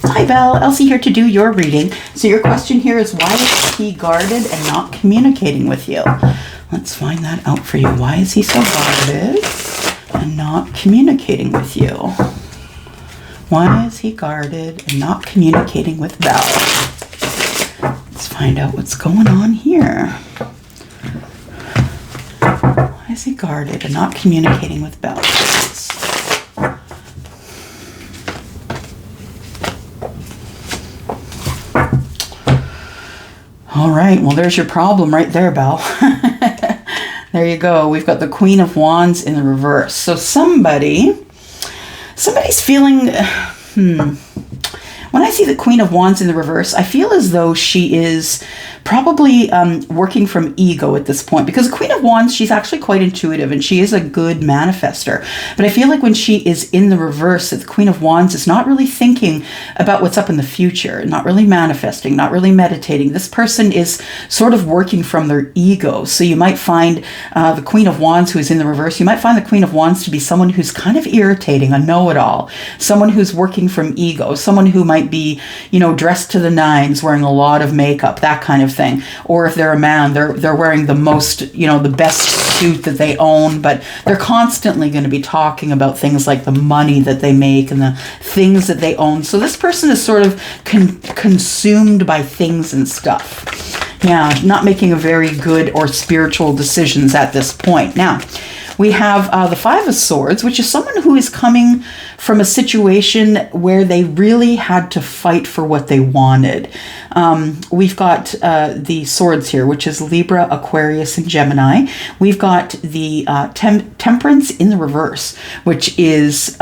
Hi Belle, Elsie here to do your reading. So your question here is, why is he guarded and not communicating with you? Let's find that out for you. Why is he so guarded and not communicating with you? Why is he guarded and not communicating with Belle? Let's find out what's going on here. Why is he guarded and not communicating with Belle? All right, well, there's your problem right there, Belle. There you go. We've got the Queen of Wands in the reverse. So somebody's feeling, when I see the Queen of Wands in the reverse, I feel as though she is probably working from ego at this point, because the Queen of Wands, she's actually quite intuitive and she is a good manifester. But I feel like when she is in the reverse, that the Queen of Wands is not really thinking about what's up in the future, not really manifesting, not really meditating. This person is sort of working from their ego. So you might find the Queen of Wands who is in the reverse, you might find the Queen of Wands to be someone who's kind of irritating, a know-it-all, someone who's working from ego, someone who might be, dressed to the nines, wearing a lot of makeup, that kind of thing. Or if they're a man, they're wearing the most, the best suit that they own, but they're constantly going to be talking about things like the money that they make and the things that they own. So this person is sort of consumed by things and stuff. Yeah, not making a very good or spiritual decisions at this point. Now, we have the Five of Swords, which is someone who is coming from a situation where they really had to fight for what they wanted. We've got the swords here, which is Libra, Aquarius, and Gemini. We've got the Temperance in the reverse, which is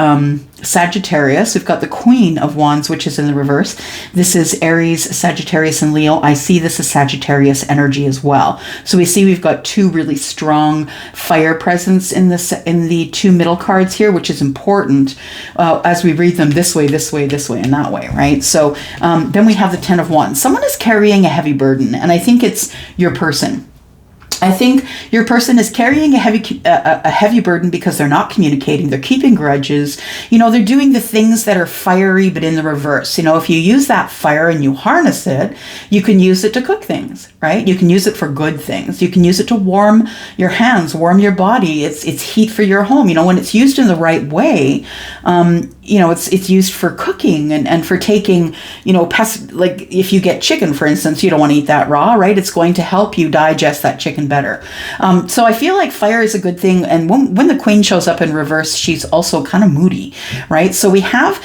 Sagittarius. We've got the Queen of Wands, which is in the reverse. This is Aries, Sagittarius, and Leo. I see this as Sagittarius energy as well. So we see we've got two really strong fire presence in the two middle cards here, which is important as we read them this way, and that way, right? So then we have the Ten of Wands. Someone is carrying a heavy burden, and I think it's your person. I think your person is carrying a heavy burden because they're not communicating. They're keeping grudges. They're doing the things that are fiery, but in the reverse. If you use that fire and you harness it, you can use it to cook things, right? You can use it for good things. You can use it to warm your hands, warm your body. It's heat for your home. When it's used in the right way, it's used for cooking and for taking, like if you get chicken, for instance, you don't want to eat that raw, right? It's going to help you digest that chicken better. So I feel like fire is a good thing. And when the Queen shows up in reverse, she's also kind of moody, right? So we have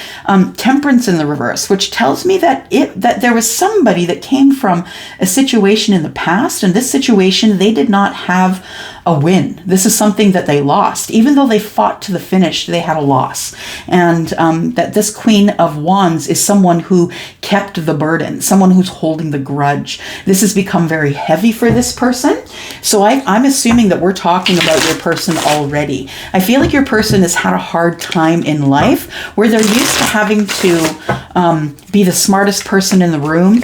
Temperance in the reverse, which tells me that there was somebody that came from a situation in the past, and this situation, they did not have a win. This is something that they lost. Even though they fought to the finish, they had a loss. And that this Queen of Wands is someone who kept the burden, someone who's holding the grudge. This has become very heavy for this person. So I'm assuming that we're talking about your person already. I feel like your person has had a hard time in life where they're used to having to be the smartest person in the room.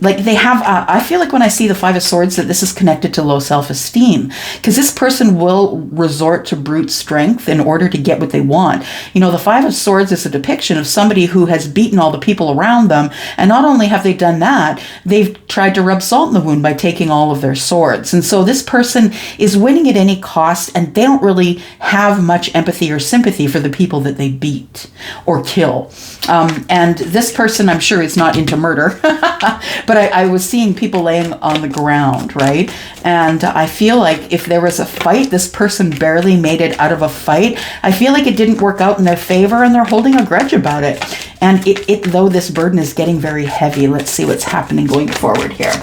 Like they have, I feel like when I see the Five of Swords that this is connected to low self-esteem, because this person will resort to brute strength in order to get what they want. The Five of Swords is a depiction of somebody who has beaten all the people around them. And not only have they done that, they've tried to rub salt in the wound by taking all of their swords. And so this person is winning at any cost, and they don't really have much empathy or sympathy for the people that they beat or kill. And this person, I'm sure, is not into murder, but I was seeing people laying on the ground, right? And I feel like if there was a fight, this person barely made it out of a fight. I feel like it didn't work out in their favor, and they're holding a grudge about it. And though this burden is getting very heavy, let's see what's happening going forward here.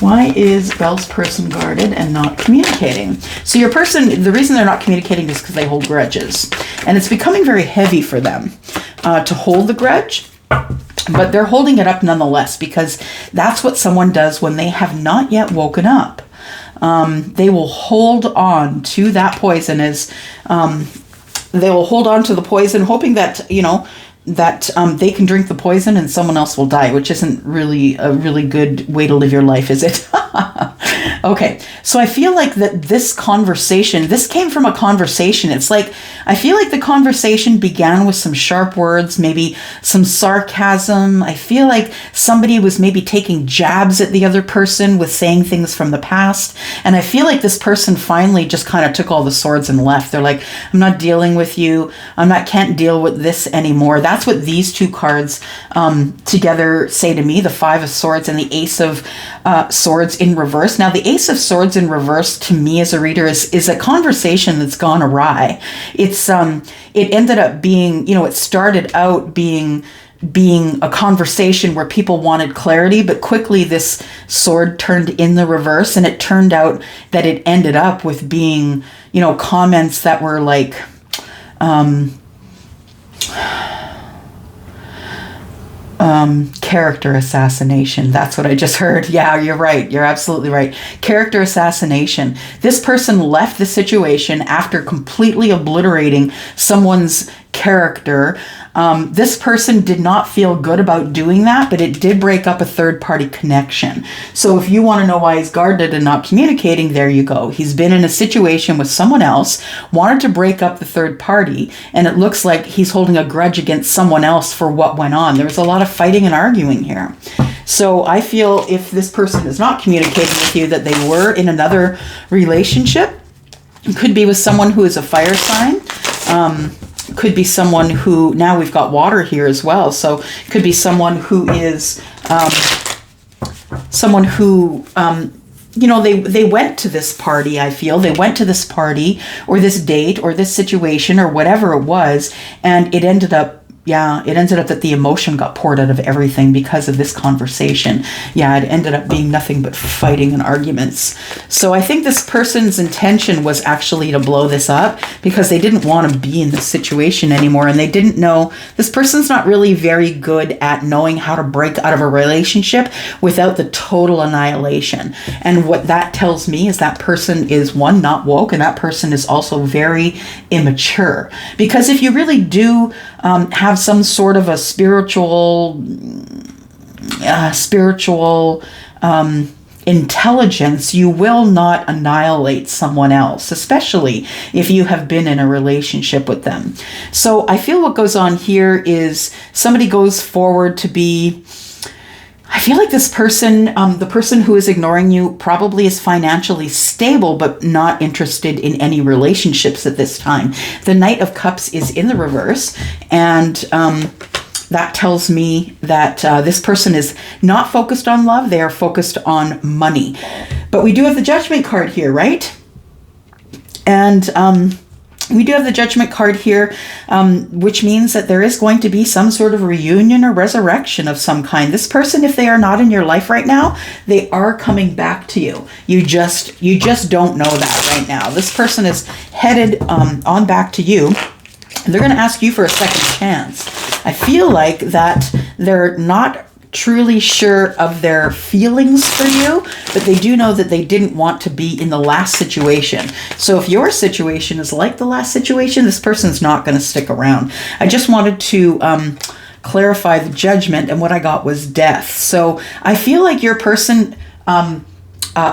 Why is Belle's person guarded and not communicating? So your person, the reason they're not communicating is because they hold grudges. And it's becoming very heavy for them to hold the grudge. But they're holding it up nonetheless, because that's what someone does when they have not yet woken up. They will hold on to that poison they will hold on to the poison, hoping that, they can drink the poison and someone else will die, which isn't really a really good way to live your life, is it? Okay, so I feel like that this came from a conversation. It's like, I feel like the conversation began with some sharp words, maybe some sarcasm. I feel like somebody was maybe taking jabs at the other person with saying things from the past. And I feel like this person finally just kind of took all the swords and left. They're like, I'm not dealing with you. Can't deal with this anymore. That's what these two cards together say to me, the Five of Swords and the Ace of Swords in reverse. Now, the Ace of Swords in reverse to me as a reader is a conversation that's gone awry. It ended up being, it started out being a conversation where people wanted clarity, but quickly this sword turned in the reverse, and it turned out that it ended up with being, comments that were like, character assassination. That's what I just heard. Yeah, you're right. You're absolutely right. Character assassination. This person left the situation after completely obliterating someone's character. This person did not feel good about doing that, but it did break up a third-party connection. So if you want to know why he's guarded and not communicating, there you go. He's been in a situation with someone else, wanted to break up the third party, and it looks like he's holding a grudge against someone else for what went on. There was a lot of fighting and arguing here. So I feel if this person is not communicating with you, that they were in another relationship. It could be with someone who is a fire sign. Could be someone who, now we've got water here as well, so could be someone who is someone who they went to this party. I feel they went to this party or this date or this situation or whatever it was, and it ended up that the emotion got poured out of everything because of this conversation. Yeah, it ended up being nothing but fighting and arguments. So I think this person's intention was actually to blow this up because they didn't want to be in this situation anymore, and they didn't know, this person's not really very good at knowing how to break out of a relationship without the total annihilation. And what that tells me is that person is, one, not woke, and that person is also very immature. Because if you really do have some sort of a spiritual intelligence, you will not annihilate someone else, especially if you have been in a relationship with them. So I feel what goes on here is somebody goes forward to be, I feel like this person, the person who is ignoring you probably is financially stable, but not interested in any relationships at this time. The Knight of Cups is in the reverse, and that tells me that this person is not focused on love. They are focused on money. But we do have the Judgment card here, right? And we do have the Judgment card here, which means that there is going to be some sort of reunion or resurrection of some kind. This person, if they are not in your life right now, they are coming back to you. You just don't know that right now. This person is headed on back to you. They're going to ask you for a second chance. I feel like that they're not truly sure of their feelings for you, but they do know that they didn't want to be in the last situation. So if your situation is like the last situation, this person's not going to stick around. I just wanted to clarify the Judgment, and what I got was Death. So I feel like your person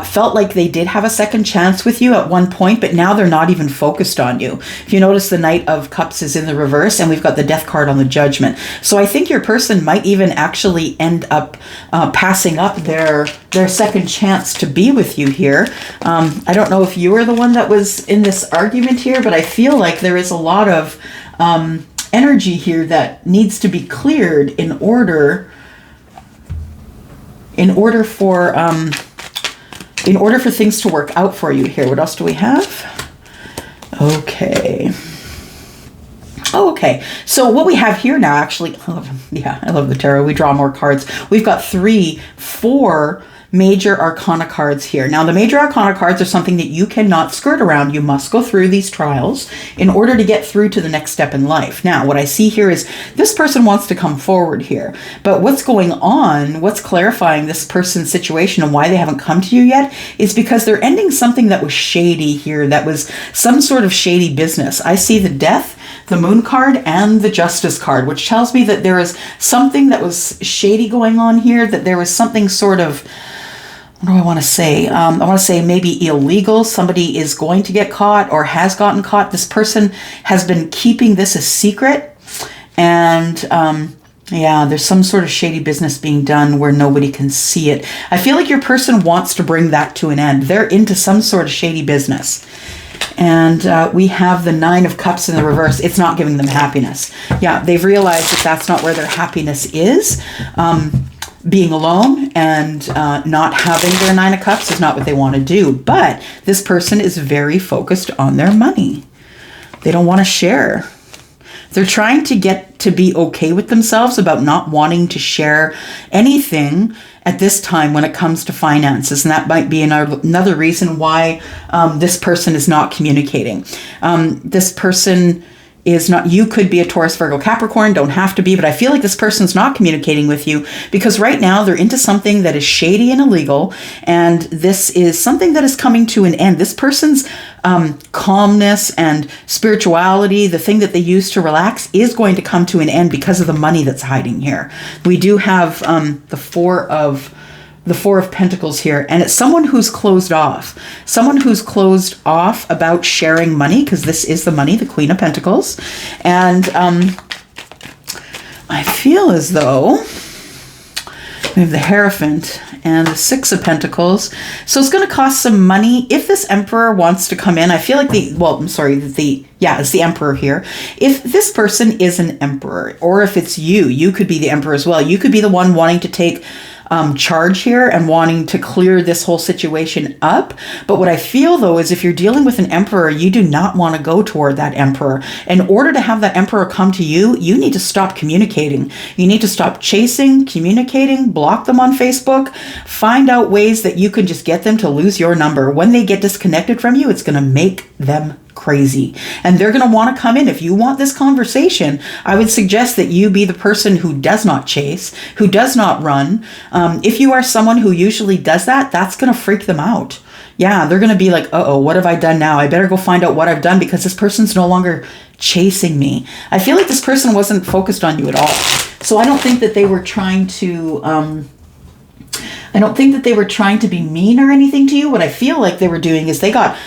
felt like they did have a second chance with you at one point, but now they're not even focused on you. If you notice, the Knight of Cups is in the reverse, and we've got the Death card on the Judgment. So I think your person might even actually end up passing up their second chance to be with you here. I don't know if you were the one that was in this argument here, but I feel like there is a lot of energy here that needs to be cleared in order for things to work out for you here. What else do we have? Okay. Okay, so what we have here now, actually, I love the tarot. We draw more cards. We've got 4 major arcana cards here. Now, the major arcana cards are something that you cannot skirt around. You must go through these trials in order to get through to the next step in life. Now, what I see here is this person wants to come forward here, but what's going on, what's clarifying this person's situation and why they haven't come to you yet is because they're ending something that was shady here, that was some sort of shady business. I see the Death, the Moon card, and the Justice card, which tells me that there is something that was shady going on here, that there was something sort of what do I want to say? I want to say maybe illegal. Somebody is going to get caught or has gotten caught. This person has been keeping this a secret. And yeah, there's some sort of shady business being done where nobody can see it. I feel like your person wants to bring that to an end. They're into some sort of shady business. And we have the Nine of Cups in the reverse. It's not giving them happiness. Yeah, they've realized that that's not where their happiness is. Being alone and not having their Nine of Cups is not what they want to do. But this person is very focused on their money. They don't want to share. They're trying to get to be okay with themselves about not wanting to share anything at this time when it comes to finances. And that might be another reason why this person is not communicating. This person is not, you could be a Taurus, Virgo, Capricorn, don't have to be, but I feel like this person's not communicating with you because right now they're into something that is shady and illegal, and this is something that is coming to an end. This person's calmness and spirituality, the thing that they use to relax, is going to come to an end because of the money that's hiding here. We do have the Four of Pentacles here, and it's someone who's closed off. Someone who's closed off about sharing money, because this is the money, the Queen of Pentacles. And I feel as though we have the Hierophant and the Six of Pentacles. So it's going to cost some money. If this Emperor wants to come in, I feel like it's the Emperor here. If this person is an Emperor, or if it's you could be the Emperor as well. You could be the one wanting to take charge here and wanting to clear this whole situation up. But what I feel though is if you're dealing with an Emperor, you do not want to go toward that Emperor. In order to have that Emperor come to you, you need to stop communicating. You need to stop chasing, communicating, block them on Facebook, find out ways that you can just get them to lose your number. When they get disconnected from you, it's going to make them crazy. And they're going to want to come in. If you want this conversation, I would suggest that you be the person who does not chase, who does not run. If you are someone who usually does that, that's going to freak them out. Yeah, they're going to be like, uh-oh, what have I done now? I better go find out what I've done because this person's no longer chasing me. I feel like this person wasn't focused on you at all. So I don't think that they were trying to... I don't think that they were trying to be mean or anything to you. What I feel like they were doing is they got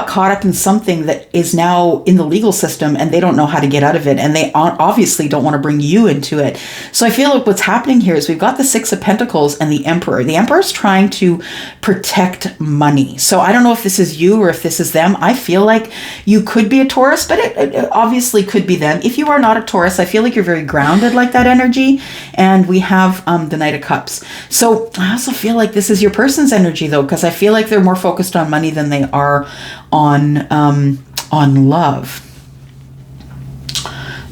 caught up in something that is now in the legal system and they don't know how to get out of it. And they obviously don't want to bring you into it. So I feel like what's happening here is we've got the Six of Pentacles and the Emperor. The Emperor is trying to protect money. So I don't know if this is you or if this is them. I feel like you could be a Taurus, but it obviously could be them. If you are not a Taurus, I feel like you're very grounded like that energy. And we have the Knight of Cups. So I also feel like this is your person's energy though, because I feel like they're more focused on money than they are on love.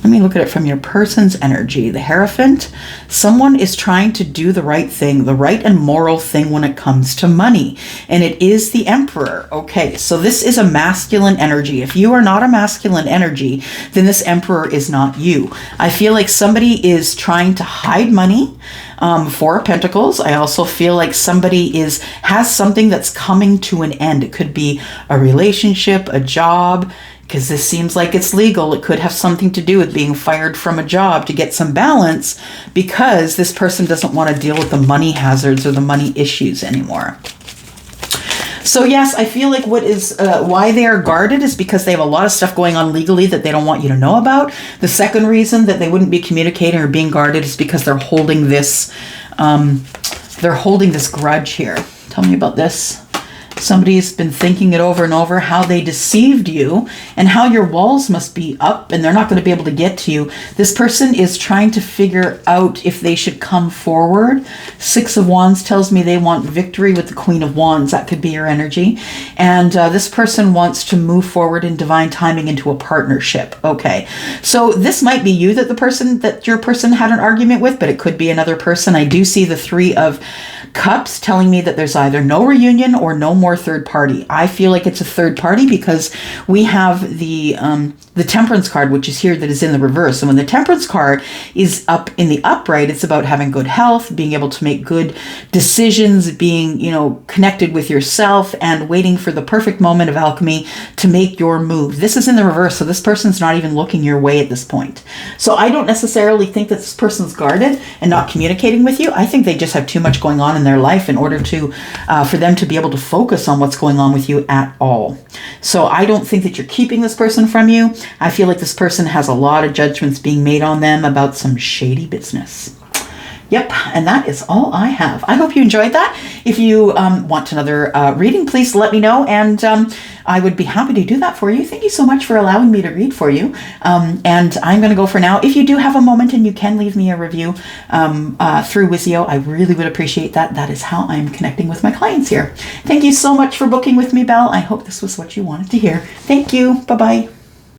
Let me look at it from your person's energy. The Hierophant, someone is trying to do the right thing, the right and moral thing when it comes to money. And it is the Emperor. Okay, so this is a masculine energy. If you are not a masculine energy, then this Emperor is not you. I feel like somebody is trying to hide money. Four of Pentacles. I also feel like somebody has something that's coming to an end. It could be a relationship, a job, because this seems like it's legal. It could have something to do with being fired from a job to get some balance because this person doesn't want to deal with the money hazards or the money issues anymore. So yes, I feel like what is why they are guarded is because they have a lot of stuff going on legally that they don't want you to know about. The second reason that they wouldn't be communicating or being guarded is because they're holding this grudge here. Tell me about this. Somebody's been thinking it over and over, how they deceived you and how your walls must be up and they're not going to be able to get to you. This person is trying to figure out if they should come forward. Six of Wands tells me they want victory with the Queen of Wands. That could be your energy. And this person wants to move forward in divine timing into a partnership. Okay. So this might be you that your person had an argument with, but it could be another person. I do see the Three of Cups telling me that there's either no reunion or no more third party. I feel like it's a third party because we have the the Temperance card, which is here, that is in the reverse. And when the Temperance card is up in the upright, it's about having good health, being able to make good decisions, being, connected with yourself, and waiting for the perfect moment of alchemy to make your move. This is in the reverse, so this person's not even looking your way at this point. So I don't necessarily think that this person's guarded and not communicating with you. I think they just have too much going on in their life in order to, for them to be able to focus on what's going on with you at all. So I don't think that you're keeping this person from you. I feel like this person has a lot of judgments being made on them about some shady business. Yep, and that is all I have. I hope you enjoyed that. If you want another reading, please let me know, and I would be happy to do that for you. Thank you so much for allowing me to read for you. And I'm going to go for now. If you do have a moment and you can leave me a review through WISIO, I really would appreciate that. That is how I'm connecting with my clients here. Thank you so much for booking with me, Belle. I hope this was what you wanted to hear. Thank you. Bye-bye.